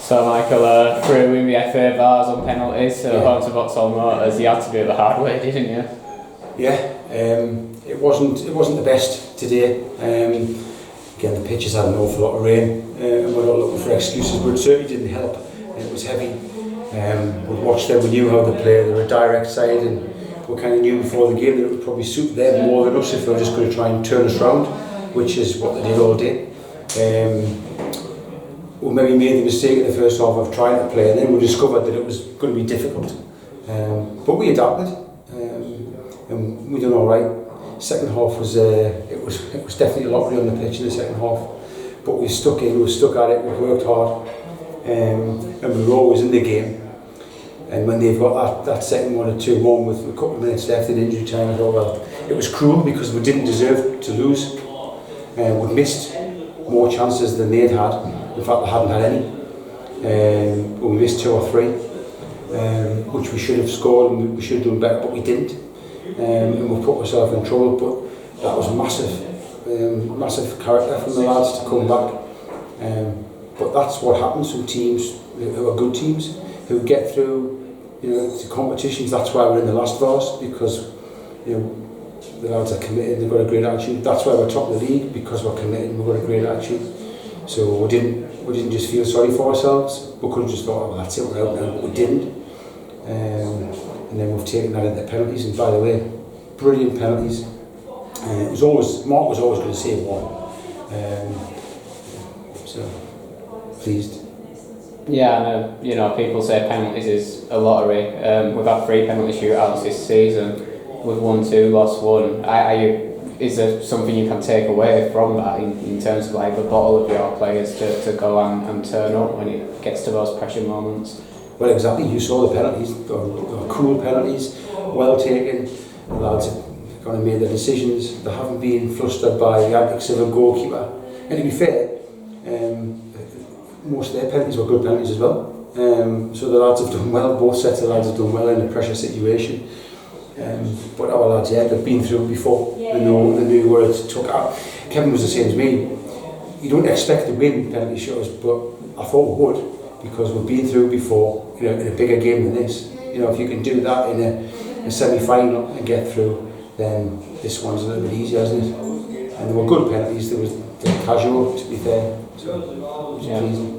So Michael, through in the FA Vase on penalties, home to Vauxhall Motors, you had to do it the hard way, didn't you? Yeah, it wasn't the best today. Again, the pitches had an awful lot of rain, and we're not looking for excuses, but it certainly didn't help. It was heavy. We watched them, we knew how they play. They were a direct side, and we kind of knew before the game that it would probably suit them more than us if they were just going to try and turn us round, which is what they did all day. We maybe made the mistake in the first half of trying to play, and then we discovered that it was going to be difficult. But we adapted, and we done all right. Second half was it was definitely a lottery on the pitch in the second half, but we stuck in, we stuck at it, we worked hard, and we were always in the game. And when they've got that second 1 or 2-1 with a couple of minutes left in injury time, I thought, well, it was cruel because we didn't deserve to lose. We missed more chances than they'd had. In fact, they hadn't had any. We missed 2 or 3, which we should have scored and we should have done better, but we didn't. And we put ourselves in trouble. But that was massive character from the lads to come back. But that's what happens from teams who are good teams, who get through, to competitions. That's why we're in the last Vase, because the lads are committed, they've got a great attitude. That's why we're top of the league, because we're committed and we've got a great attitude. So we didn't just feel sorry for ourselves. We could have just thought, well, that's it, we're out now, but we didn't. And then we've taken that into penalties, and by the way, brilliant penalties. Mark was always going to say 1. So pleased. Yeah, and people say penalties is a lottery. We've had 3 penalty shootouts this season. We've won 2, lost 1. Is there something you can take away from that in terms of like the bottle of your players to go and turn up when it gets to those pressure moments? Well, exactly. You saw the penalties. They were cool penalties, well taken. The lads have gone and made their decisions. They haven't been flustered by the antics of a goalkeeper. And to be fair, most of their penalties were good penalties as well. So the lads have done well. Both sets of lads have done well in a pressure situation. But our lads, they've been through it before. They knew where it took out. Kevin was the same as me. You don't expect to win penalty shots, but I thought we would, because we've been through it before, in a bigger game than this. If you can do that in a semi-final and get through, then this one's a little bit easier, isn't it? And they were good penalties. They were casual, to be fair. So it was pleasing.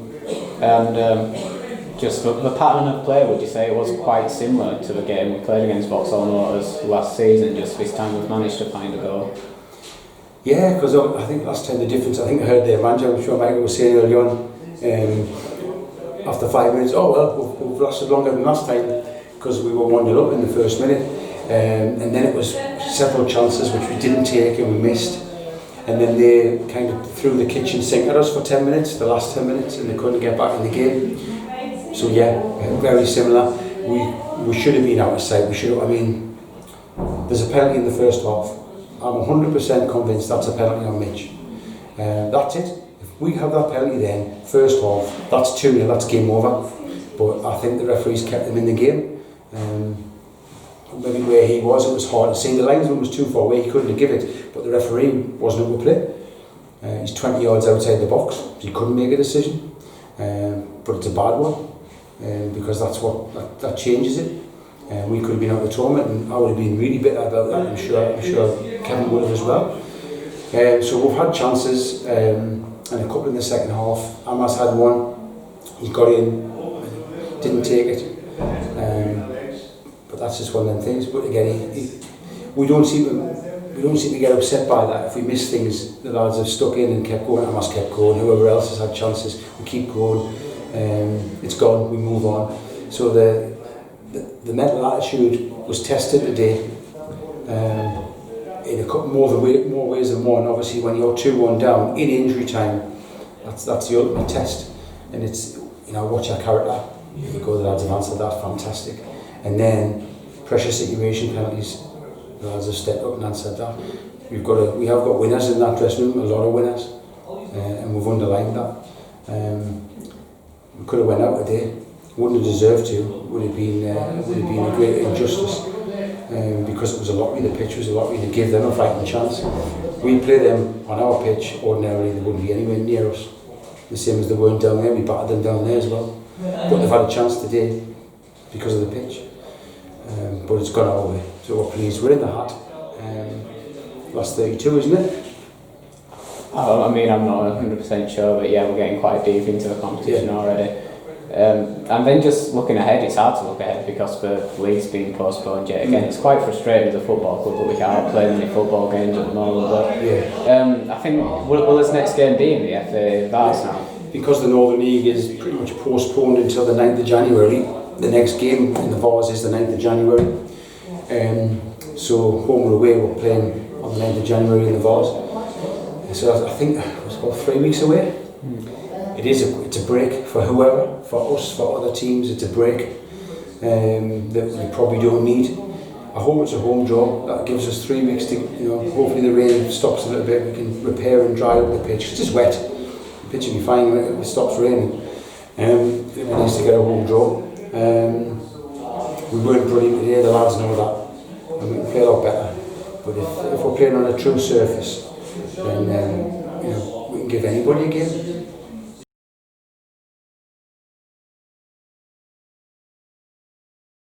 And just the pattern of play, would you say it was quite similar to the game we played against Vauxhall Motors last season? Just this time we've managed to find a goal. Yeah, because I think last time the difference, I think I heard the manager, I'm sure Michael was saying early on, after 5 minutes, we've lasted longer than last time, because we were 1-0 up in the first minute. And then it was several chances which we didn't take and we missed. And then they kind of threw the kitchen sink at us for 10 minutes, the last 10 minutes, and they couldn't get back in the game. So yeah, very similar. We should have been out of sight. There's a penalty in the first half. I'm 100% convinced that's a penalty on Mitch. That's it. If we have that penalty then, first half, that's 2-0, that's game over. But I think the referees kept him in the game. Maybe where he was, it was hard to see. The linesman was too far away, he couldn't give it, but the referee wasn't able to play. He's 20 yards outside the box, so he couldn't make a decision. But it's a bad one. Because that changes it. We could have been out of the tournament, and I would have been really bitter about that. I'm sure Kevin would have as well. So we've had chances, and a couple in the second half. Amas had one. He got in, didn't take it. But that's just one of them things. But again, we don't seem to get upset by that. If we miss things, the lads have stuck in and kept going. Amas kept going. Whoever else has had chances, we keep going. It's gone, we move on. So the mental attitude was tested today in a couple more ways than one. Obviously, when you're 2-1 down in injury time, that's the ultimate test. And it's, watch our character. You go, the lads have answered that, fantastic. And then pressure situation penalties, the lads have stepped up and answered that. We have got winners in that dressing room, a lot of winners, and we've underlined that. We could have went out today, wouldn't have deserved to, would have been a great injustice, because it was a lottery, the pitch was a lottery, to give them a fighting chance. We play them on our pitch, ordinarily they wouldn't be anywhere near us, the same as they weren't down there, we battered them down there as well. but they've had a chance today because of the pitch. But it's gone our way, so we're pleased. We're in the hat. Last 32, isn't it? Oh, I mean, I'm not 100% sure, but yeah, we're getting quite deep into the competition already. And then just looking ahead, it's hard to look ahead because the league's been postponed yet again. It's quite frustrating as a football club that we can't play any football games at the moment. But I think, will this next game be in the FA Vase now? Because the Northern League is pretty much postponed until the 9th of January, the next game in the Vase is the 9th of January. So home and away we're playing on the 9th of January in the Vase. So I think it's about 3 weeks away. It's a break for whoever, for us, for other teams. It's a break that we probably don't need. I hope it's a home draw. That gives us 3 weeks to, hopefully the rain stops a little bit. We can repair and dry up the pitch. It's just wet. The pitch will be fine when it stops raining. It needs to get a home draw. We weren't brilliant today. The lads know that, and we can play a lot better. But if we're playing on a true surface, then we can give anybody a game.